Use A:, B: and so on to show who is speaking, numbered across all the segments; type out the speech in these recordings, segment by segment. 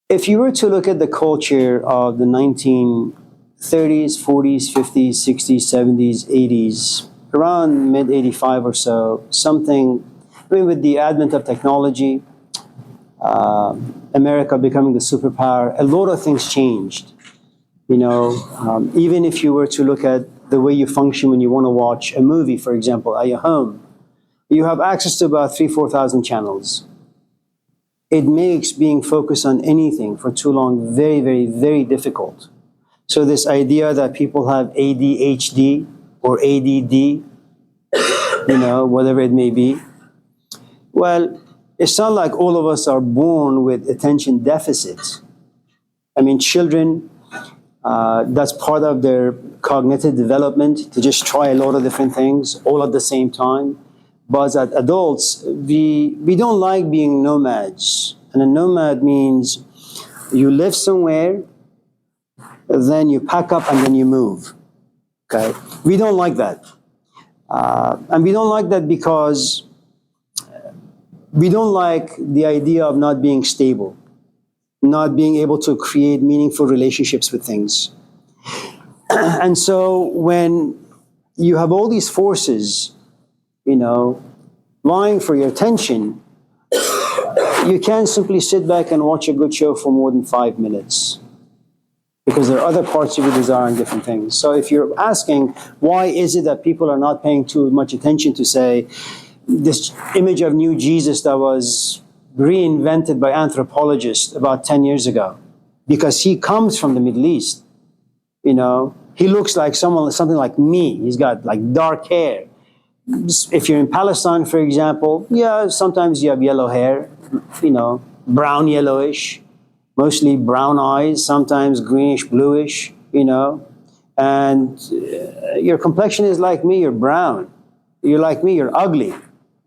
A: If you were to look at the culture of the 1930s, 40s, 50s, 60s, 70s, 80s, around mid 85 or so, with the advent of technology, America becoming the superpower, a lot of things changed. Even if you were to look at the way you function when you want to watch a movie, for example, at your home, you have access to about 4,000 channels. It makes being focused on anything for too long very, very, very difficult. So this idea that people have ADHD or ADD, whatever it may be, well, it's not like all of us are born with attention deficits. I mean, children, that's part of their cognitive development, to just try a lot of different things all at the same time. But as adults, we don't like being nomads. And a nomad means you live somewhere, then you pack up and then you move. Okay? We don't like that. And we don't like that because we don't like the idea of not being stable, not being able to create meaningful relationships with things. And so when you have all these forces, vying for your attention, you can't simply sit back and watch a good show for more than 5 minutes, because there are other parts of your desire and different things. So if you're asking, why is it that people are not paying too much attention to, say, this image of new Jesus that was reinvented by anthropologists about 10 years ago? Because he comes from the Middle East. He looks like something like me. He's got like dark hair. If you're in Palestine, for example, sometimes you have yellow hair, brown yellowish, mostly brown eyes, sometimes greenish bluish, and your complexion is like me, you're brown. You're like me, you're ugly.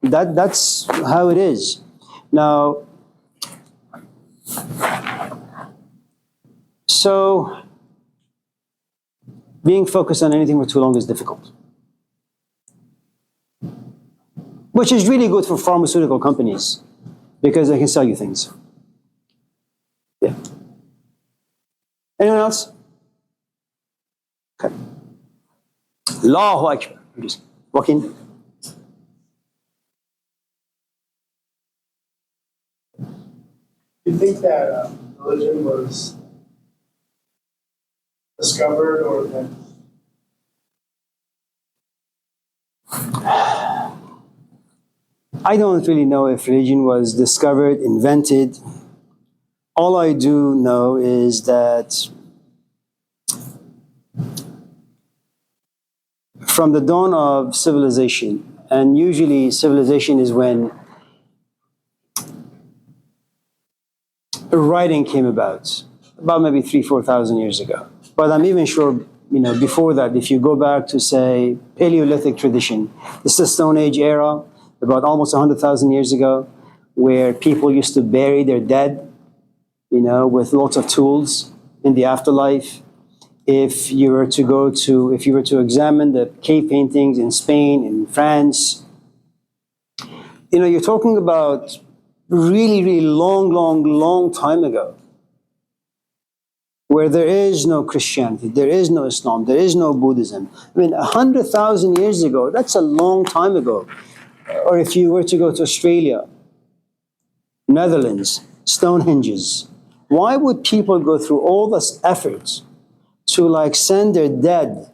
A: That's how it is. Now, so being focused on anything for too long is difficult, which is really good for pharmaceutical companies because they can sell you things. Yeah. Anyone else? Okay. Allahu Akbar. Just walk in.
B: Do you think that religion was discovered or invented?
A: I don't really know if religion was discovered, invented. All I do know is that from the dawn of civilization, and usually civilization is when writing came about maybe 4,000 years ago. But I'm even sure, before that, if you go back to, say, Paleolithic tradition, this is the Stone Age era, about almost 100,000 years ago, where people used to bury their dead, with lots of tools in the afterlife. If you were to examine the cave paintings in Spain, in France, you're talking about really, really long time ago, where there is no Christianity, there is no Islam, there is no Buddhism. 100,000 years ago, that's a long time ago. Or if you were to go to Australia, Netherlands, Stonehenges, why would people go through all this effort to send their dead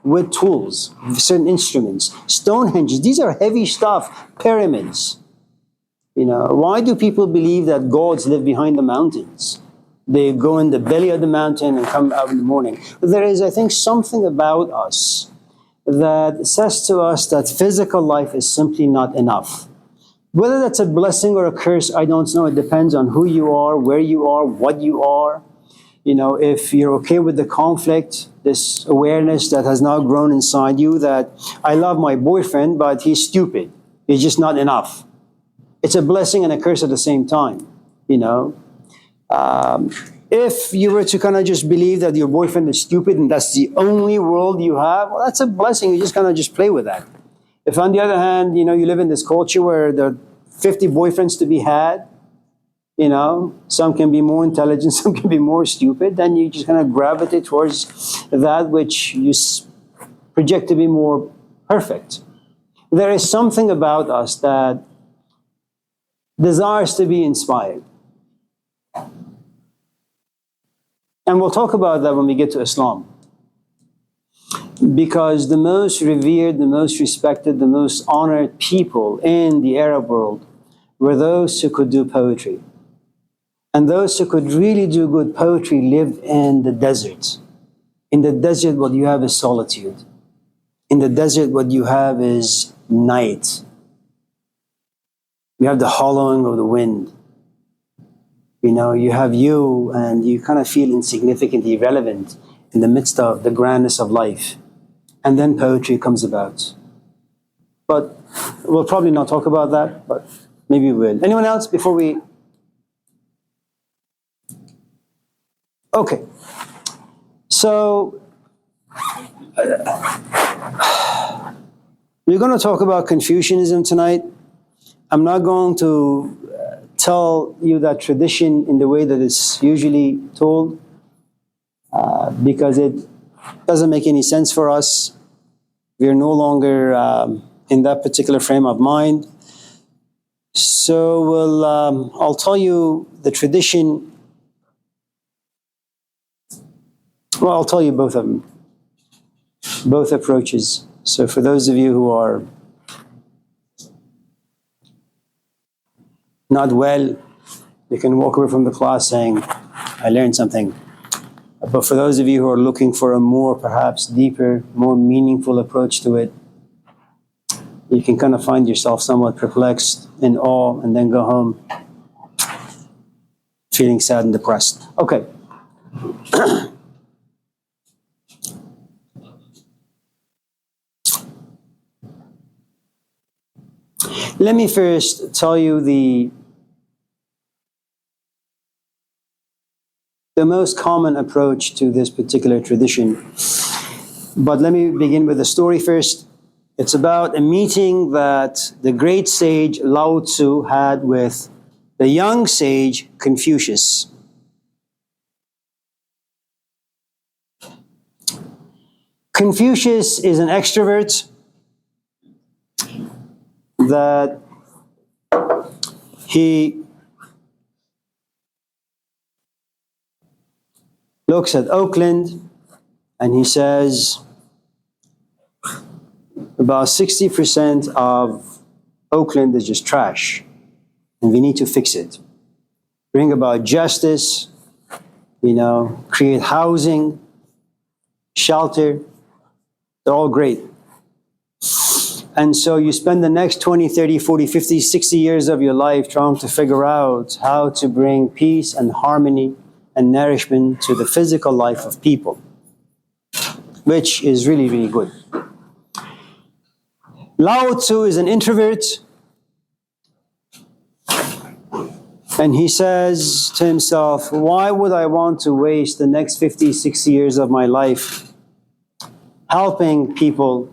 A: with tools, certain instruments? Stonehenges, these are heavy stuff, pyramids. Why do people believe that gods live behind the mountains? They go in the belly of the mountain and come out in the morning. There is, I think, something about us that says to us that physical life is simply not enough. Whether that's a blessing or a curse, I don't know. It depends on who you are, where you are, what you are. If you're okay with the conflict, this awareness that has now grown inside you that I love my boyfriend, but he's stupid. He's just not enough. It's a blessing and a curse at the same time, If you were to kind of just believe that your boyfriend is stupid and that's the only world you have, well, that's a blessing. You just kind of just play with that. If on the other hand, you live in this culture where there are 50 boyfriends to be had, You know, some can be more intelligent, some can be more stupid. Then you just kind of gravitate towards that which you project to be more perfect. There is something about us that desires to be inspired. And we'll talk about that when we get to Islam. Because the most revered, the most respected, the most honored people in the Arab world were those who could do poetry. And those who could really do good poetry lived in the desert. In the desert, what you have is solitude. In the desert, what you have is night. You have the hollowing of the wind. You know, you have you, and you kind of feel insignificant, irrelevant in the midst of the grandness of life. And then poetry comes about. But we'll probably not talk about that, but maybe we will. Anyone else before we... Okay. So, we're going to talk about Confucianism tonight. I'm not going to tell you that tradition in the way that it's usually told, because it doesn't make any sense for us. We are no longer in that particular frame of mind. So I'll tell you the tradition. Well, I'll tell you both of them, both approaches. So for those of you who are not well, you can walk away from the class saying, I learned something. But for those of you who are looking for a more, perhaps deeper, more meaningful approach to it, you can kind of find yourself somewhat perplexed, in awe, and then go home feeling sad and depressed. Okay. Let me first tell you the most common approach to this particular tradition. But let me begin with the story first. It's about a meeting that the great sage Lao Tzu had with the young sage Confucius. Confucius is an extrovert that he looks at Oakland and he says, about 60% of Oakland is just trash, and we need to fix it. Bring about justice, create housing, shelter. They're all great. And so you spend the next 20, 30, 40, 50, 60 years of your life trying to figure out how to bring peace and harmony and nourishment to the physical life of people, which is really, really good. Lao Tzu is an introvert, and he says to himself, why would I want to waste the next 50, 60 years of my life helping people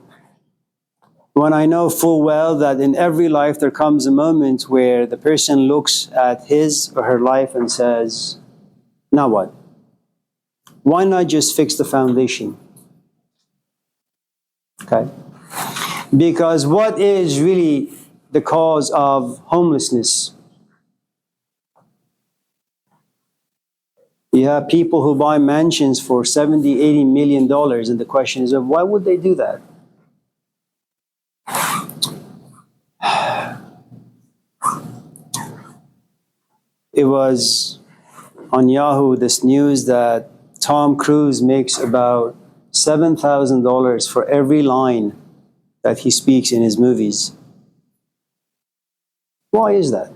A: when I know full well that in every life there comes a moment where the person looks at his or her life and says, now what? Why not just fix the foundation? Okay? Because what is really the cause of homelessness? You have people who buy mansions for $70, $80 million, and the question is, why would they do that? It was on Yahoo, this news that Tom Cruise makes about $7,000 for every line that he speaks in his movies. Why is that?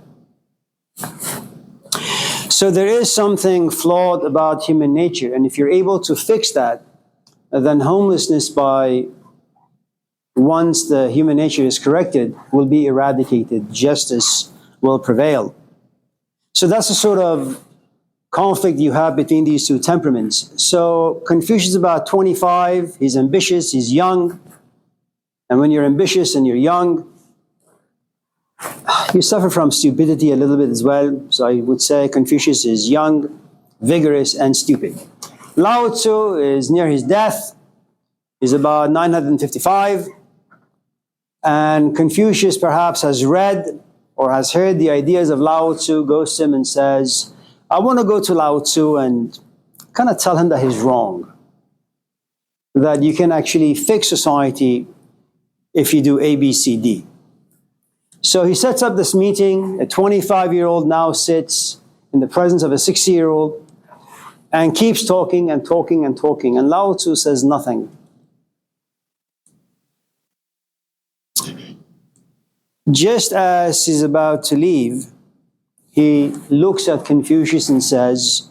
A: So there is something flawed about human nature, and if you're able to fix that, then homelessness, once the human nature is corrected, will be eradicated. Justice will prevail. So that's the sort of conflict you have between these two temperaments. So Confucius is about 25, he's ambitious, he's young. And when you're ambitious and you're young, You suffer from stupidity a little bit as well. So I would say Confucius is young, vigorous, and stupid. Lao Tzu is near his death. He's about 955. And Confucius perhaps has read or has heard the ideas of Lao Tzu, goes to him and says, I want to go to Lao Tzu and kind of tell him that he's wrong. That you can actually fix society if you do A, B, C, D. So he sets up this meeting. A 25-year-old now sits in the presence of a 60-year-old and keeps talking and talking and talking. And Lao Tzu says nothing. Just as he's about to leave, he looks at Confucius and says,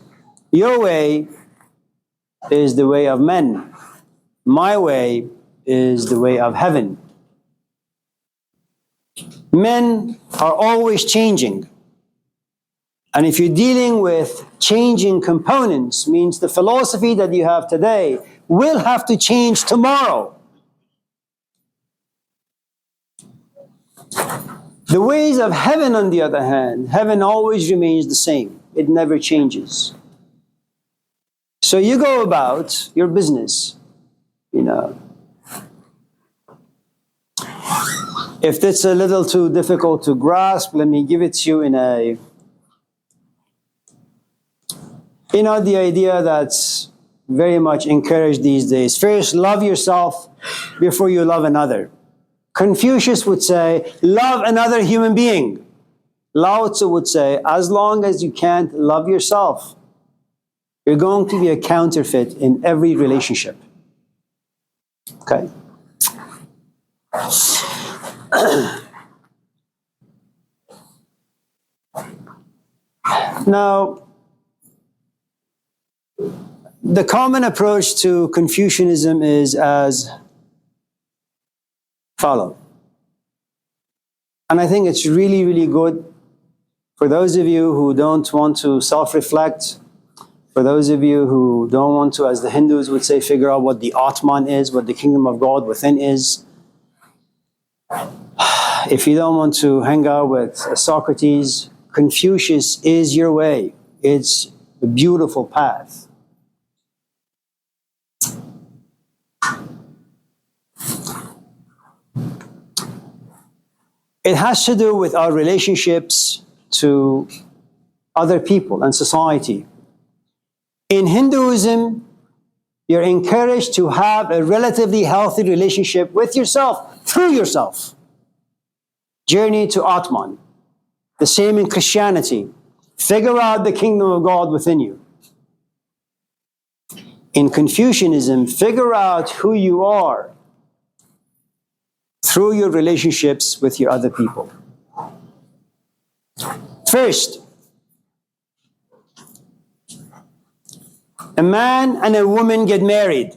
A: your way is the way of men. My way is the way of heaven. Men are always changing. And if you're dealing with changing components, means the philosophy that you have today will have to change tomorrow. The ways of heaven, on the other hand, heaven always remains the same. It never changes. So you go about your business, If that's a little too difficult to grasp, let me give it to you in the idea that's very much encouraged these days. First, love yourself before you love another. Confucius would say, love another human being. Lao Tzu would say, as long as you can't love yourself, you're going to be a counterfeit in every relationship. Okay? Now, the common approach to Confucianism is as follows. And I think it's really, really good for those of you who don't want to self-reflect, for those of you who don't want to, as the Hindus would say, figure out what the Atman is, what the kingdom of God within is. If you don't want to hang out with Socrates, Confucius is your way. It's a beautiful path. It has to do with our relationships to other people and society. In Hinduism, you're encouraged to have a relatively healthy relationship with yourself, through yourself. Journey to Atman. The same in Christianity. Figure out the kingdom of God within you. In Confucianism, figure out who you are through your relationships with your other people. First, a man and a woman get married.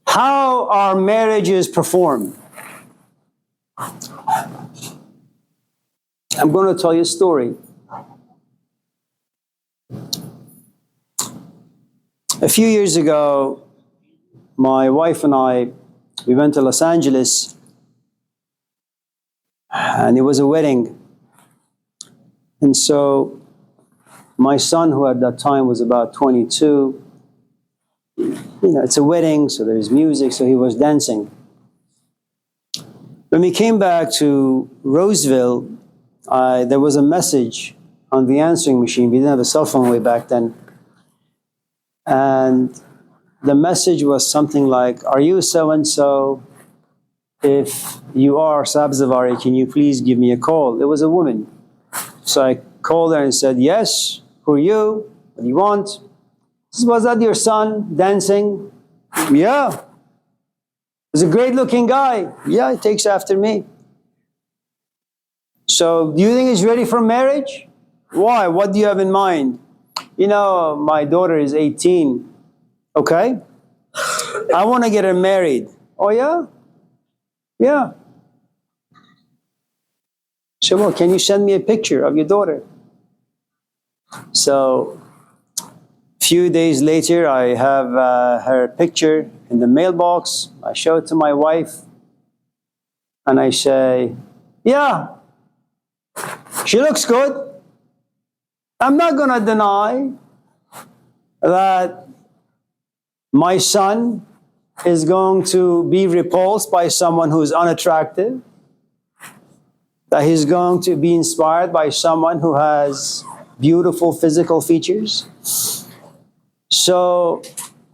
A: How are marriages performed? I'm going to tell you a story. A few years ago, my wife and I, we went to Los Angeles, and it was a wedding. And so my son, who at that time was about 22, it's a wedding, so there's music, so he was dancing. When we came back to Roseville, there was a message on the answering machine. We didn't have a cell phone way back then. And the message was something like, are you so-and-so? If you are Sabzavari, can you please give me a call? It was a woman. So I called her and said, yes, who are you? What do you want? She said, was that your son dancing? Yeah. He's a great looking guy. Yeah, he takes after me. So do you think he's ready for marriage? Why? What do you have in mind? My daughter is 18. Okay. I want to get her married. Oh, yeah? Yeah. So, well, can you send me a picture of your daughter? So, a few days later, I have her picture in the mailbox. I show it to my wife, and I say, yeah, she looks good. I'm not going to deny that my son is going to be repulsed by someone who's unattractive, that he's going to be inspired by someone who has beautiful physical features. So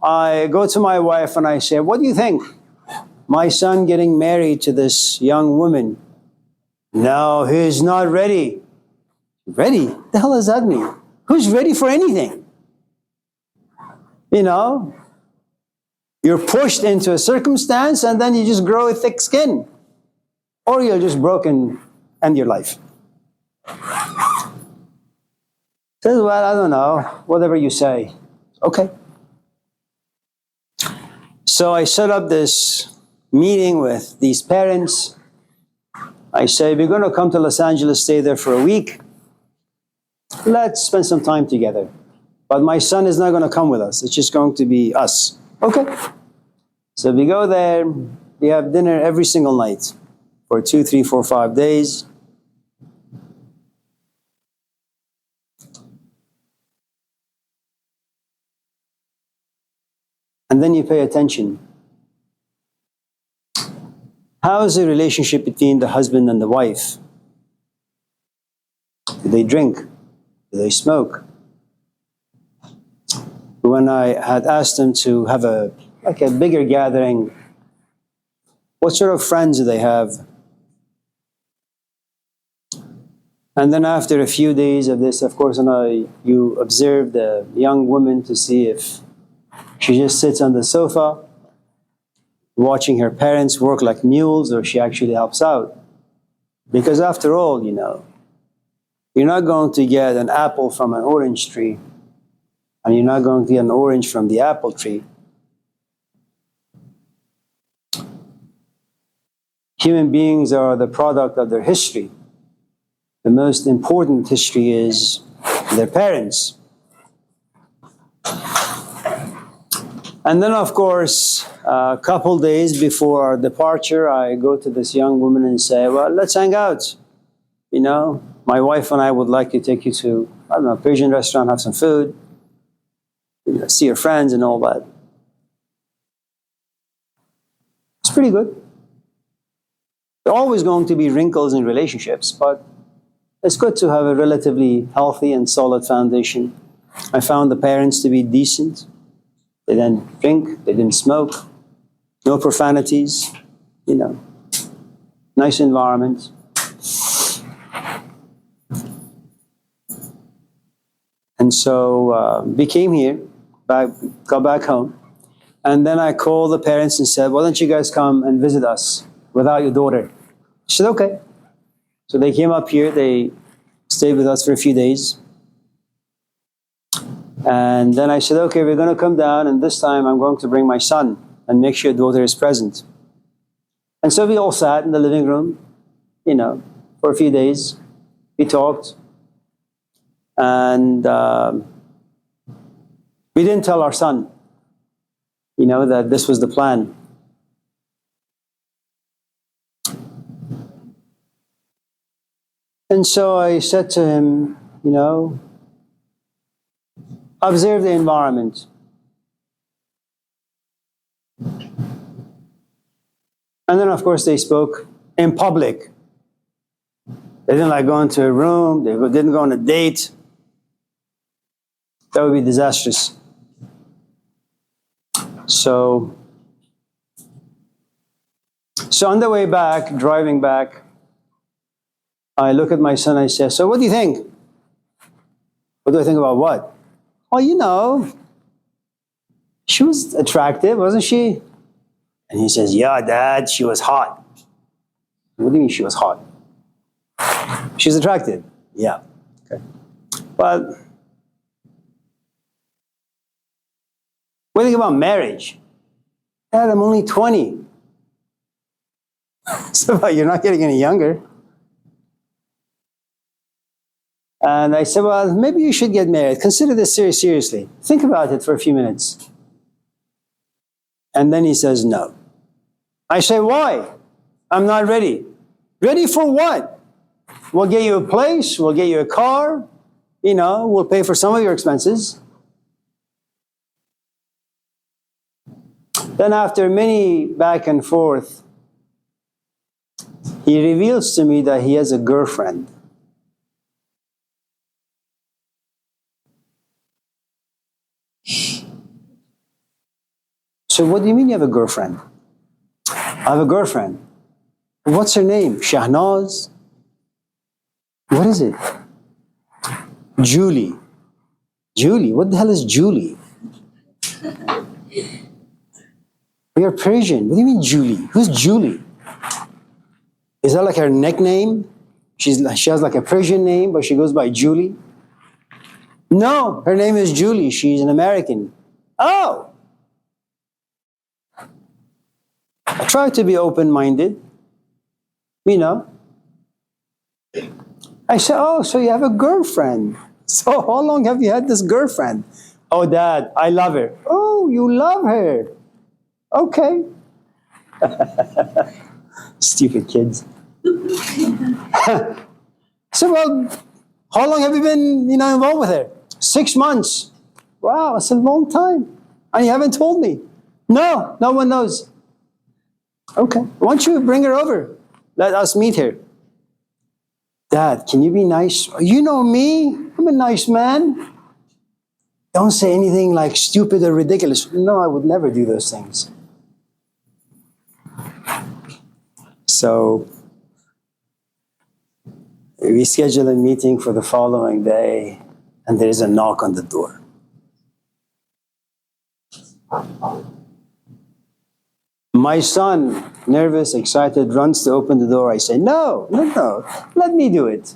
A: I go to my wife and I say, what do you think? My son getting married to this young woman. No, he's not ready. Ready? The hell does that mean? Who's ready for anything? You know, you're pushed into a circumstance and then you just grow a thick skin. Or you're just broken, end your life. Says, well, I don't know, whatever you say. Okay. So I set up this meeting with these parents. I say, we're going to come to Los Angeles, stay there for a week. Let's spend some time together. But my son is not going to come with us. It's just going to be us. Okay. So we go there. We have dinner every single night for 2, 3, 4, 5 days. And then you pay attention. How is the relationship between the husband and the wife? Do they drink? Do they smoke? When I had asked them to have a bigger gathering, what sort of friends do they have? And then after a few days of this, of course, you observe the young woman to see if she just sits on the sofa, watching her parents work like mules, or she actually helps out. Because after all, you're not going to get an apple from an orange tree, and you're not going to get an orange from the apple tree. Human beings are the product of their history. The most important history is their parents. And then, of course, a couple days before our departure, I go to this young woman and say, well, let's hang out. My wife and I would like to take you to, a Persian restaurant, have some food, see your friends and all that. It's pretty good. There are always going to be wrinkles in relationships, but it's good to have a relatively healthy and solid foundation. I found the parents to be decent. They didn't drink, they didn't smoke, no profanities, nice environment. And so we came here, got back home, and then I called the parents and said, why don't you guys come and visit us without your daughter? She said, okay. So they came up here, they stayed with us for a few days. And then I said, okay, we're going to come down, and this time I'm going to bring my son and make sure daughter is present. And so we all sat in the living room, for a few days. We talked. And we didn't tell our son, that this was the plan. And so I said to him, observe the environment. And then, of course, they spoke in public. They didn't like go into a room. They didn't go on a date. That would be disastrous. So on the way back, driving back, I look at my son, I say, so what do you think? What do I think about what? Well, she was attractive, wasn't she? And he says, yeah, Dad, she was hot. What do you mean she was hot? She's attractive. Yeah. Okay. But what do you think about marriage? Dad, I'm only 20. So you're not getting any younger. And I said, well, maybe you should get married. Consider this seriously. Think about it for a few minutes. And then he says no. I say, why? I'm not ready. Ready for what? We'll get you a place, we'll get you a car, we'll pay for some of your expenses. Then after many back and forth, he reveals to me that he has a girlfriend. So what do you mean you have a girlfriend? I have a girlfriend. What's her name? Shahnaz? What is it? Julie. Julie? What the hell is Julie? You're Persian. What do you mean Julie? Who's Julie? Is that like her nickname? She has like a Persian name, but she goes by Julie? No, her name is Julie. She's an American. Oh! I try to be open-minded. I say, oh, so you have a girlfriend. So how long have you had this girlfriend? Oh, Dad, I love her. Oh, you love her. Okay. Stupid kids. So, well, how long have you been, involved with her? 6 months. Wow, that's a long time. And you haven't told me. No, no one knows. Okay. Why don't you bring her over? Let us meet her. Dad, can you be nice? You know me. I'm a nice man. Don't say anything like stupid or ridiculous. No, I would never do those things. So we schedule a meeting for the following day, and there is a knock on the door. My son, nervous, excited, runs to open the door. I say, no, let me do it.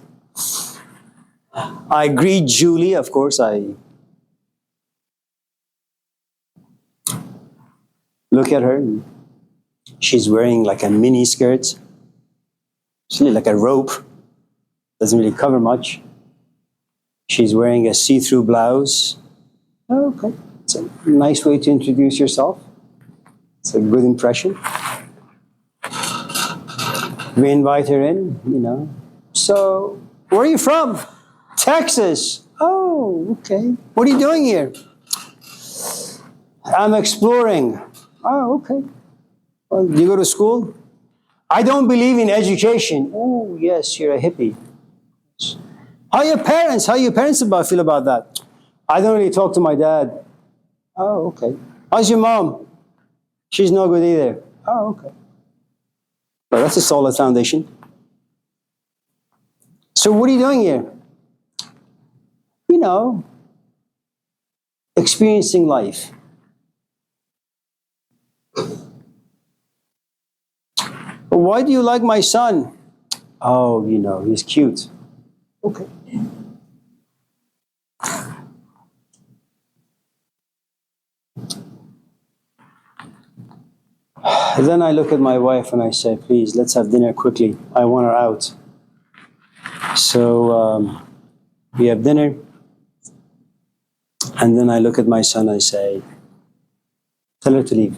A: I greet Julie, of course. I look at her. She's wearing like a mini skirt. She's like a rope. Doesn't really cover much. She's wearing a see-through blouse. Oh, okay. It's a nice way to introduce yourself. It's a good impression. We invite her in, So, where are you from? Texas. Oh, okay. What are you doing here? I'm exploring. Oh, okay. Well, do you go to school? I don't believe in education. Oh, yes, you're a hippie. How are your parents? How your parents feel about that? I don't really talk to my dad. Oh, okay. How's your mom? She's no good either. Oh, okay. Well, that's a solid foundation. So what are you doing here? Experiencing life. Why do you like my son? Oh, he's cute. Okay. Then I look at my wife and I say, please, let's have dinner quickly. I want her out. So we have dinner. And then I look at my son and I say, tell her to leave.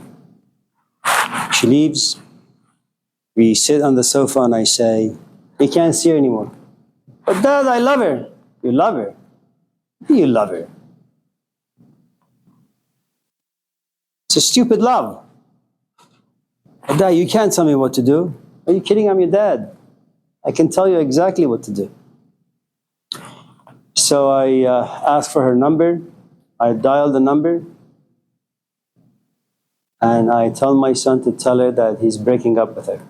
A: She leaves. We sit on the sofa and I say, you can't see her anymore. But Dad, I love her. You love her? You love her. It's a stupid love. But Dad, you can't tell me what to do. Are you kidding? I'm your dad. I can tell you exactly what to do. So I asked for her number. I dialed the number. And I tell my son to tell her that he's breaking up with her.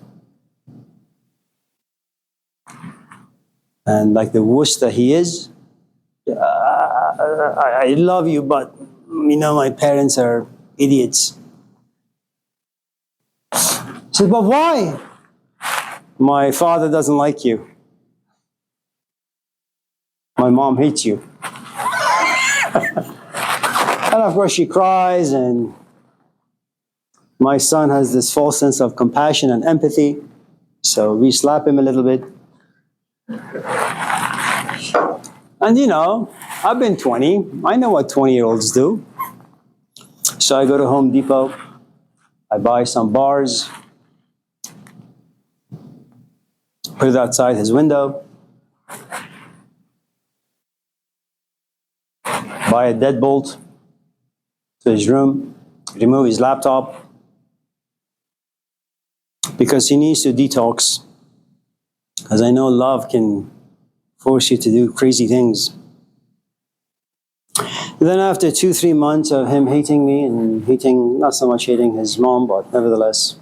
A: And like the wuss that he is, I love you, but my parents are idiots. He said, but why? My father doesn't like you. My mom hates you. And of course she cries, and my son has this false sense of compassion and empathy. So we slap him a little bit. And I've been 20. I know what 20-year-olds do. So I go to Home Depot. I buy some bars, put it outside his window, buy a deadbolt to his room, remove his laptop, because he needs to detox. Because I know love can force you to do crazy things. And then after 2-3 months of him hating me and hating, not so much hating his mom, but nevertheless,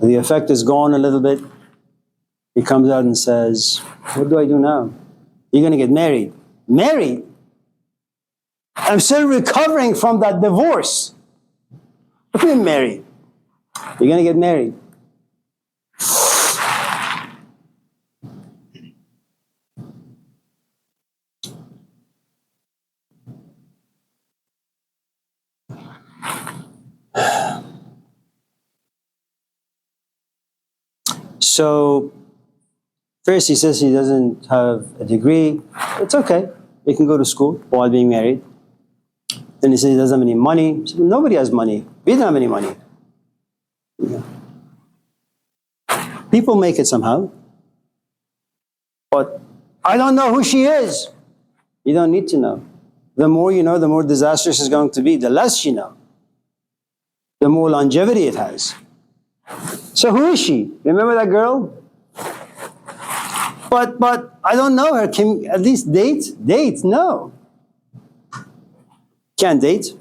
A: the effect is gone a little bit. He comes out and says, what do I do now? You're going to get married. Married? I'm still recovering from that divorce. What do you mean married? You're going to get married. So, first he says he doesn't have a degree. It's okay. He can go to school while being married. Then he says he doesn't have any money. Said, nobody has money. We don't have any money. Yeah. People make it somehow. But I don't know who she is. You don't need to know. The more you know, the more disastrous it's going to be. The less you know, the more longevity it has. So who is she? Remember that girl? But I don't know her. Can at least date? Date? No. Can't date.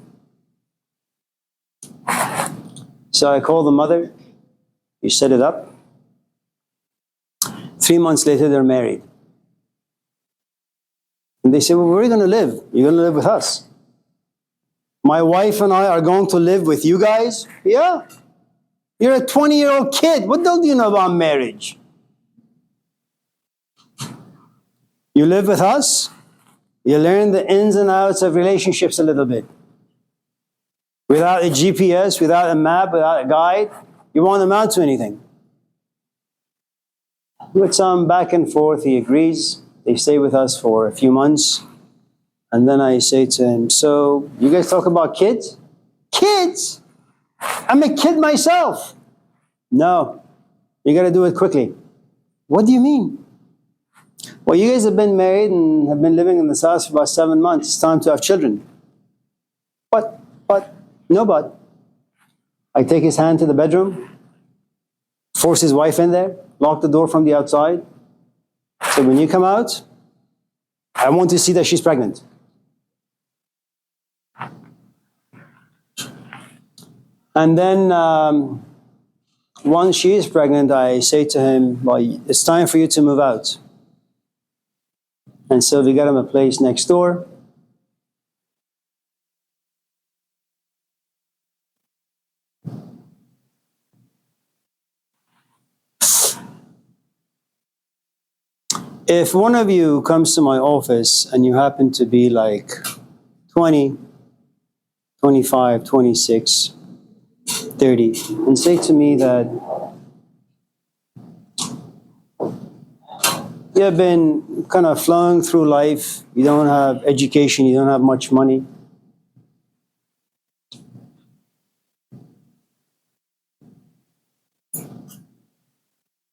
A: So I called the mother. You set it up. 3 months later, they're married. And they say, well, where are you going to live? You're going to live with us. My wife and I are going to live with you guys? Yeah. You're a 20-year-old kid. What do you know about marriage? You live with us. You learn the ins and outs of relationships a little bit. Without a GPS, without a map, without a guide, you won't amount to anything. With some back and forth, he agrees. They stay with us for a few months. And then I say to him, so you guys talk about kids? Kids? I'm a kid myself. No, you got to do it quickly. What do you mean? Well, you guys have been married and have been living in this house for about 7 months. It's time to have children. But. I take his hand to the bedroom, force his wife in there, lock the door from the outside. So when you come out, I want to see that she's pregnant. And then once she is pregnant, I say to him, well, it's time for you to move out. And so we got him a place next door. If one of you comes to my office and you happen to be like 20, 25, 26, 30, and say to me that you have been kind of flowing through life, you don't have education, you don't have much money,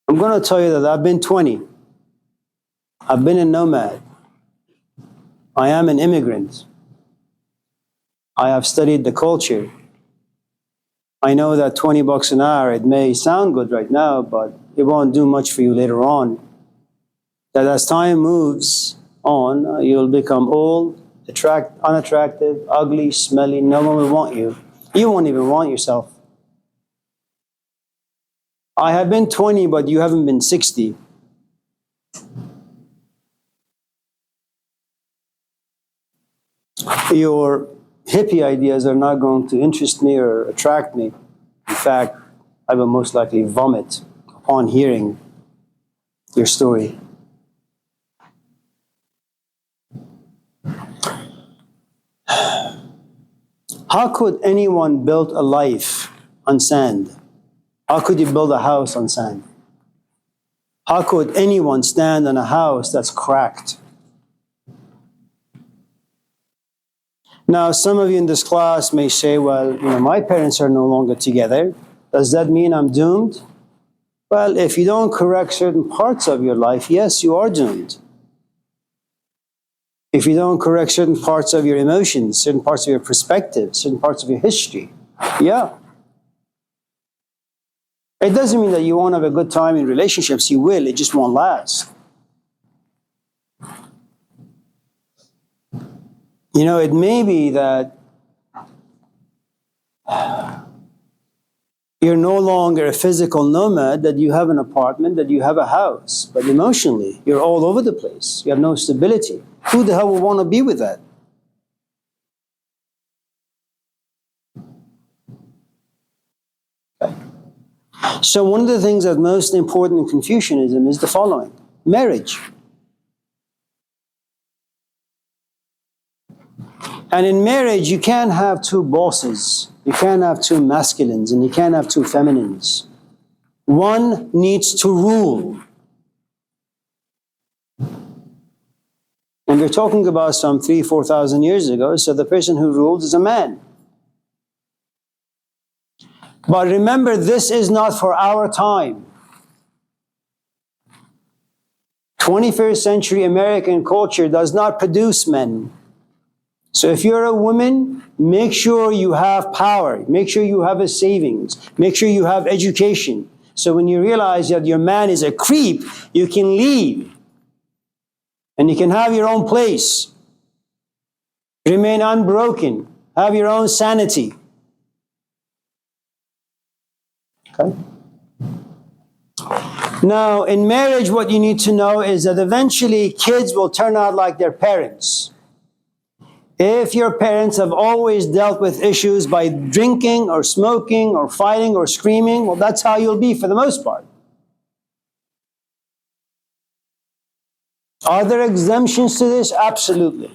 A: I'm going to tell you that I've been 20. I've been a nomad. I am an immigrant. I have studied the culture. I know that $20 an hour, it may sound good right now, but it won't do much for you later on. That as time moves on, you'll become old, unattractive, ugly, smelly. No one will want you. You won't even want yourself. I have been 20, but you haven't been 60. Your hippie ideas are not going to interest me or attract me. In fact, I will most likely vomit upon hearing your story. How could anyone build a life on sand? How could you build a house on sand? How could anyone stand on a house that's cracked? Now, some of you in this class may say, well, my parents are no longer together. Does that mean I'm doomed? Well, if you don't correct certain parts of your life, yes, you are doomed. If you don't correct certain parts of your emotions, certain parts of your perspective, certain parts of your history, yeah. It doesn't mean that you won't have a good time in relationships. You will, it just won't last. It may be that you're no longer a physical nomad, that you have an apartment, that you have a house, but emotionally, you're all over the place. You have no stability. Who the hell would want to be with that? Okay. So one of the things that's most important in Confucianism is the following: marriage. And in marriage, you can't have two bosses. You can't have two masculines, and you can't have two feminines. One needs to rule. And we're talking about some 3,000-4,000 years ago, so the person who rules is a man. But remember, this is not for our time. 21st century American culture does not produce men. So if you're a woman, make sure you have power. Make sure you have a savings. Make sure you have education. So when you realize that your man is a creep, you can leave. And you can have your own place. Remain unbroken. Have your own sanity. Okay? Now, in marriage, what you need to know is that eventually kids will turn out like their parents. If your parents have always dealt with issues by drinking or smoking or fighting or screaming, well, that's how you'll be for the most part. Are there exemptions to this? Absolutely.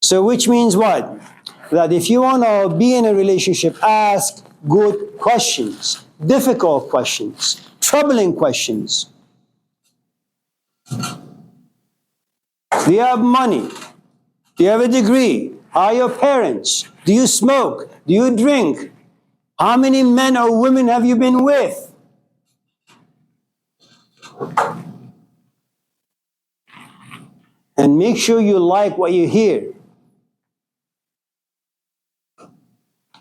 A: So which means what? That if you want to be in a relationship, ask good questions, difficult questions, troubling questions. Do you have money? Do you have a degree? How are your parents? Do you smoke? Do you drink? How many men or women have you been with? And make sure you like what you hear.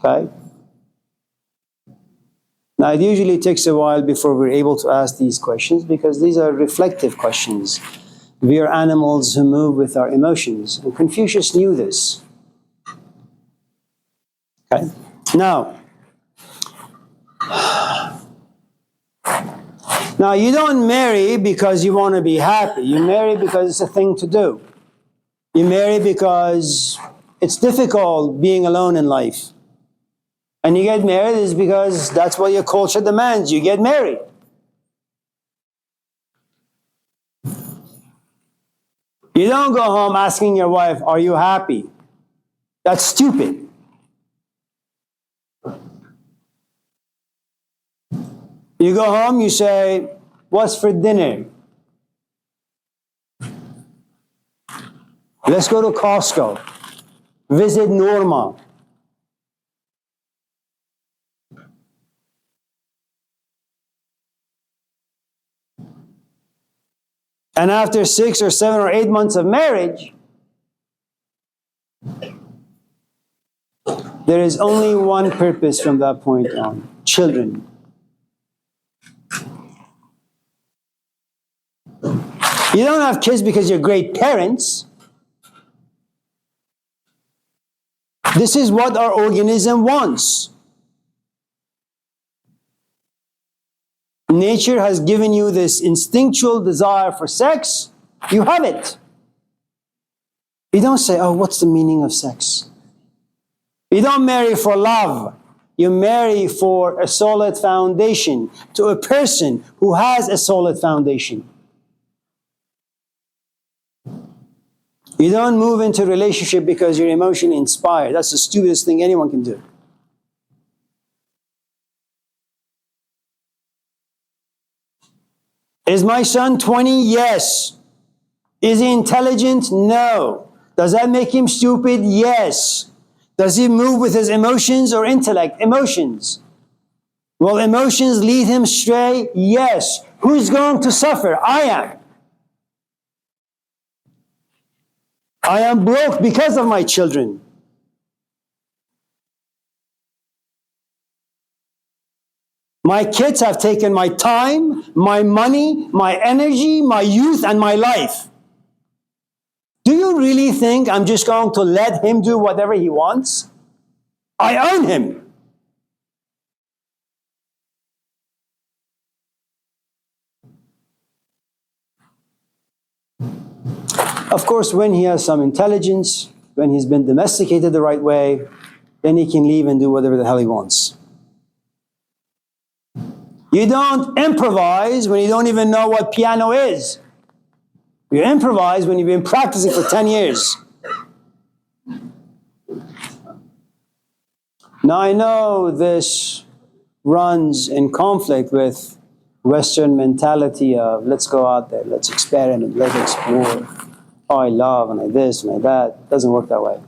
A: Okay? Now, it usually takes a while before we're able to ask these questions because these are reflective questions. We are animals who move with our emotions. And Confucius knew this. Okay? Now, you don't marry because you want to be happy. You marry because it's a thing to do. You marry because it's difficult being alone in life. And you get married is because that's what your culture demands. You get married. You don't go home asking your wife, are you happy? That's stupid. You go home, you say, what's for dinner? Let's go to Costco. Visit Norma. And after 6 or 7 or 8 months of marriage, there is only one purpose from that point on: children. You don't have kids because you're great parents. This is what our organism wants. Nature has given you this instinctual desire for sex. You have it. You don't say, oh, what's the meaning of sex? You don't marry for love. You marry for a solid foundation, to a person who has a solid foundation. You don't move into a relationship because you're emotionally inspired. That's the stupidest thing anyone can do. Is my son 20? Yes. Is he intelligent? No. Does that make him stupid? Yes. Does he move with his emotions or intellect? Emotions. Will emotions lead him astray? Yes. Who's going to suffer? I am. I am broke because of my children. My kids have taken my time, my money, my energy, my youth, and my life. Do you really think I'm just going to let him do whatever he wants? I own him. Of course, when he has some intelligence, when he's been domesticated the right way, then he can leave and do whatever the hell he wants. You don't improvise when you don't even know what piano is. You improvise when you've been practicing for 10 years. Now I know this runs in conflict with Western mentality of let's go out there, let's experiment, let's explore. Oh, I love and I this and I that. It doesn't work that way.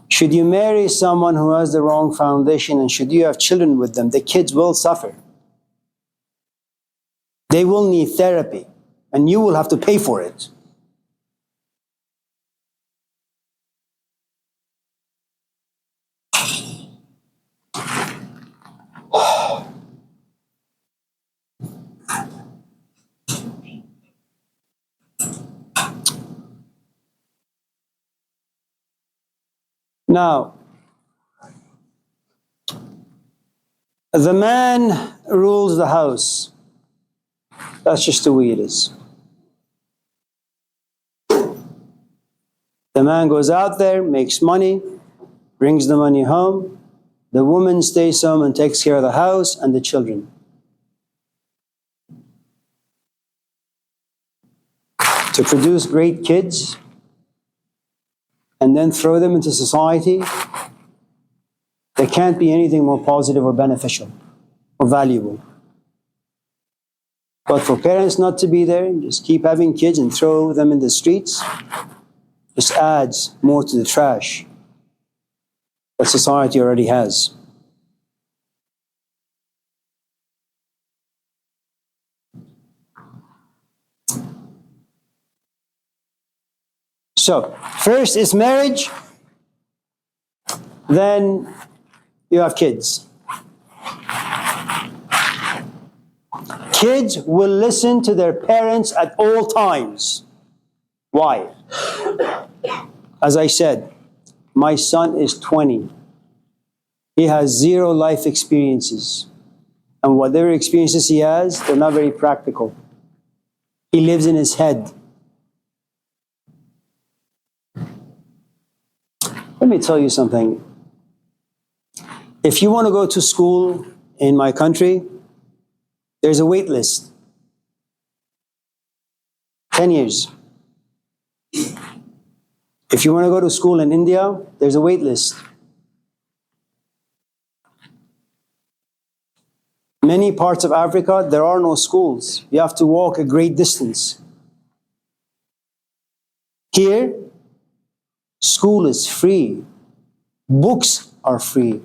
A: Should you marry someone who has the wrong foundation and should you have children with them, the kids will suffer. They will need therapy and you will have to pay for it. Now, the man rules the house. That's just the way it is. The man goes out there, makes money, brings the money home. The woman stays home and takes care of the house and the children. To produce great kids and then throw them into society, there can't be anything more positive or beneficial or valuable. But for parents not to be there and just keep having kids and throw them in the streets, just adds more to the trash that society already has. So, first is marriage, then you have kids. Kids will listen to their parents at all times. Why? As I said, my son is 20. He has 0 life experiences. And whatever experiences he has, they're not very practical. He lives in his head. Let me tell you something. If you want to go to school in my country, there's a wait list. 10 years. If you want to go to school in India, there's a wait list. Many parts of Africa, there are no schools. You have to walk a great distance. Here, school is free. Books are free.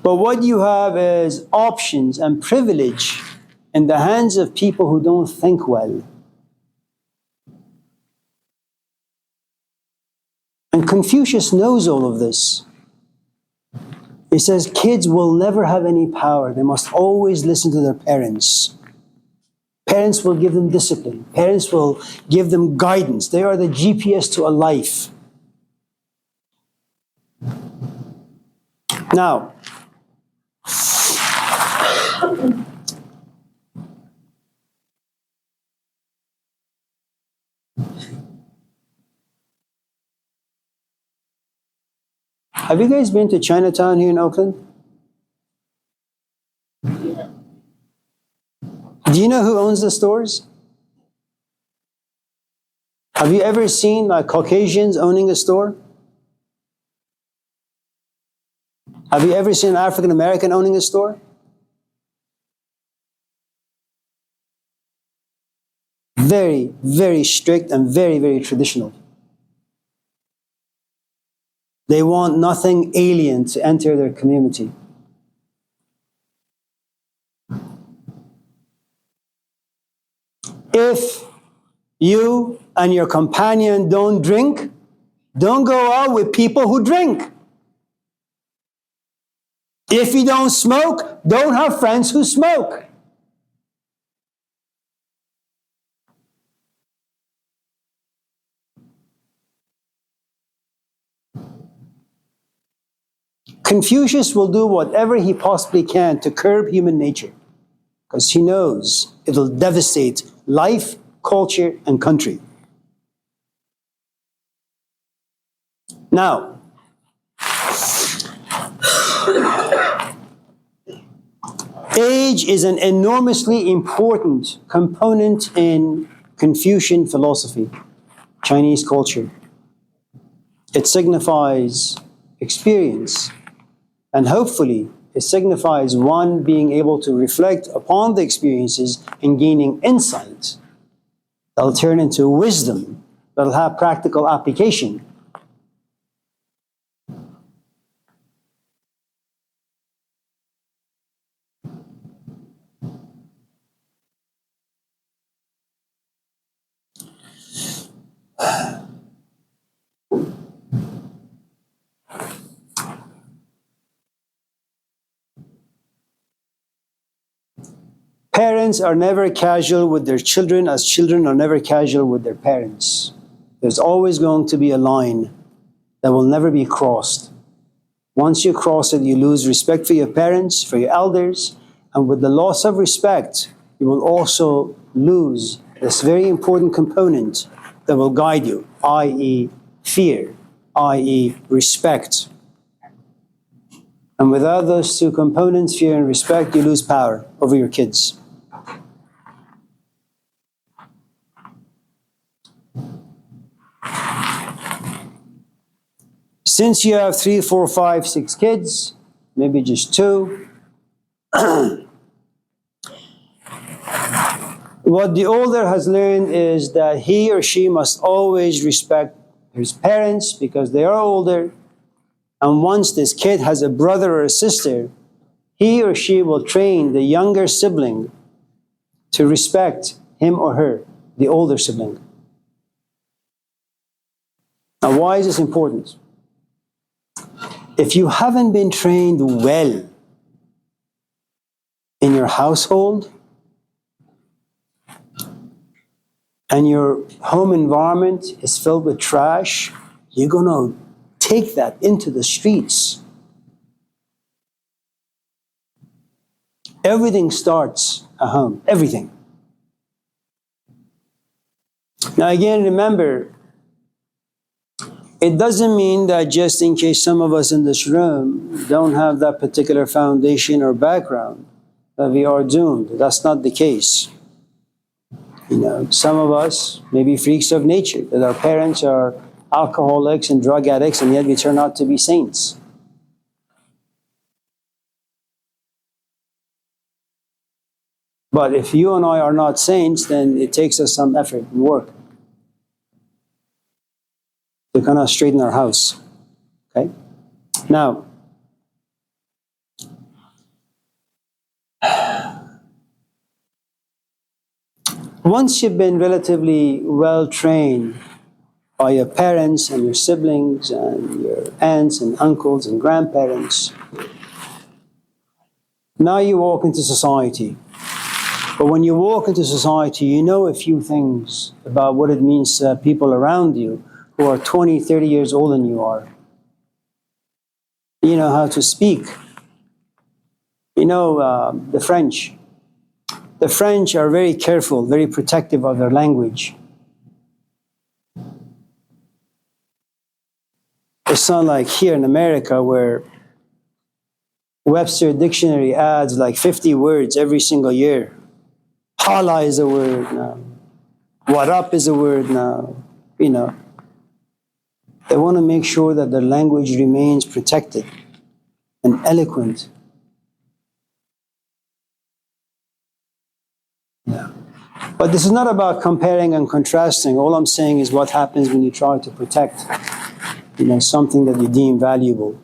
A: But what you have is options and privilege in the hands of people who don't think well. And Confucius knows all of this. He says kids will never have any power. They must always listen to their parents. Parents will give them discipline. Parents will give them guidance. They are the GPS to a life. Now, have you guys been to Chinatown here in Oakland? Do you know who owns the stores? Have you ever seen like Caucasians owning a store? Have you ever seen an African American owning a store? Very, very strict and very, very traditional. They want nothing alien to enter their community. If you and your companion don't drink, don't go out with people who drink. If you don't smoke, don't have friends who smoke. Confucius will do whatever he possibly can to curb human nature because he knows it'll devastate life, culture, and country. Now, age is an enormously important component in Confucian philosophy, Chinese culture. It signifies experience, and hopefully it signifies one being able to reflect upon the experiences and gaining insight that'll turn into wisdom, that'll have practical application. Parents are never casual with their children as children are never casual with their parents. There's always going to be a line that will never be crossed. Once you cross it, you lose respect for your parents, for your elders, and with the loss of respect, you will also lose this very important component that will guide you, i.e. fear, i.e. respect. And without those two components, fear and respect, you lose power over your kids. Since you have 3, 4, 5, 6 kids, maybe just 2, what the older has learned is that he or she must always respect his parents because they are older. And once this kid has a brother or a sister, he or she will train the younger sibling to respect him or her, the older sibling. Now, why is this important? If you haven't been trained well in your household and your home environment is filled with trash, you're going to take that into the streets. Everything starts at home. Everything. Now again, remember, it doesn't mean that just in case some of us in this room don't have that particular foundation or background, that we are doomed. That's not the case. You know, some of us may be freaks of nature, that our parents are alcoholics and drug addicts, and yet we turn out to be saints. But if you and I are not saints, then it takes us some effort and work to kind of straighten our house. Okay? Now, once you've been relatively well trained by your parents and your siblings and your aunts and uncles and grandparents, now you walk into society. But when you walk into society, you know a few things about what it means to people around you who are 20, 30 years older than you are. You know how to speak. You know, the French. The French are very careful, very protective of their language. It's not like here in America where Webster Dictionary adds like 50 words every single year Hala is a word now. What up is a word now. You know, they want to make sure that their language remains protected and eloquent. Yeah. But this is not about comparing and contrasting. All I'm saying is what happens when you try to protect, something that you deem valuable.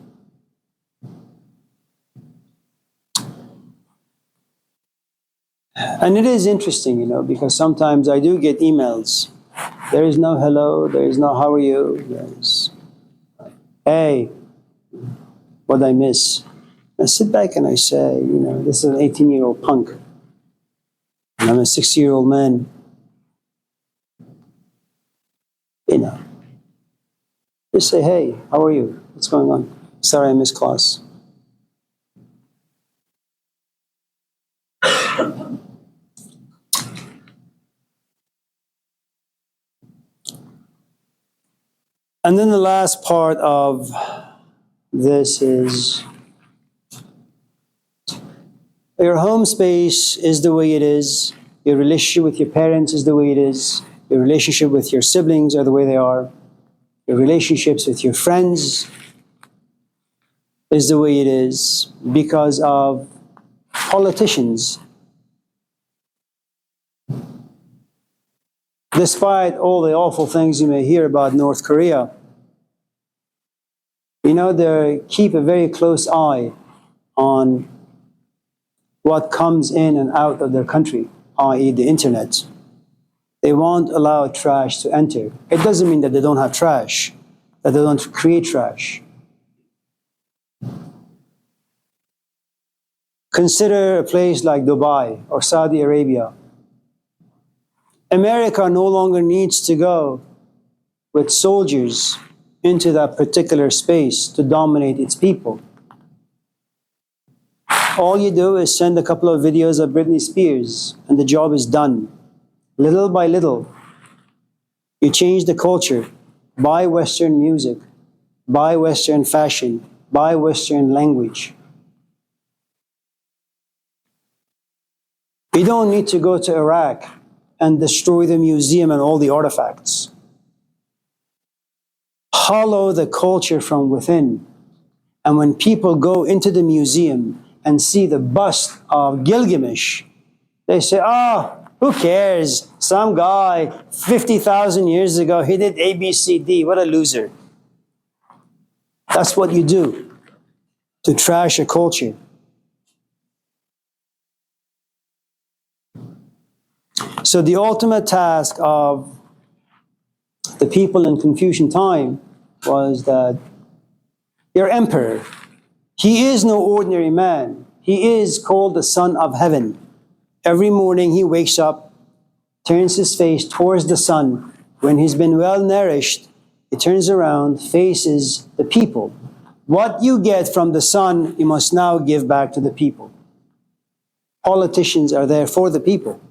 A: And it is interesting, because sometimes I do get emails. There is no hello, there is no how are you, there's, hey, what I miss. I sit back and I say, this is an 18-year-old punk. And I'm a 60-year-old man. Just say, hey, how are you? What's going on? Sorry I missed class. And then the last part of this is your home space is the way it is. Your relationship with your parents is the way it is. Your relationship with your siblings are the way they are. Your relationships with your friends is the way it is because of politicians. Despite all the awful things you may hear about North Korea, they keep a very close eye on what comes in and out of their country, i.e. the internet. They won't allow trash to enter. It doesn't mean that they don't have trash, that they don't create trash. Consider a place like Dubai or Saudi Arabia. America no longer needs to go with soldiers into that particular space to dominate its people. All you do is send a couple of videos of Britney Spears and the job is done. Little by little, you change the culture. Buy Western music, buy Western fashion, buy Western language. You don't need to go to Iraq and destroy the museum and all the artifacts. Hollow the culture from within. And when people go into the museum and see the bust of Gilgamesh, they say, who cares? Some guy 50,000 years ago, he did A, B, C, D. What a loser. That's what you do to trash a culture. So the ultimate task of the people in Confucian time was that your emperor, he is no ordinary man. He is called the Son of Heaven. Every morning he wakes up, turns his face towards the sun. When he's been well nourished, he turns around, faces the people. What you get from the sun, you must now give back to the people. Politicians are there for the people.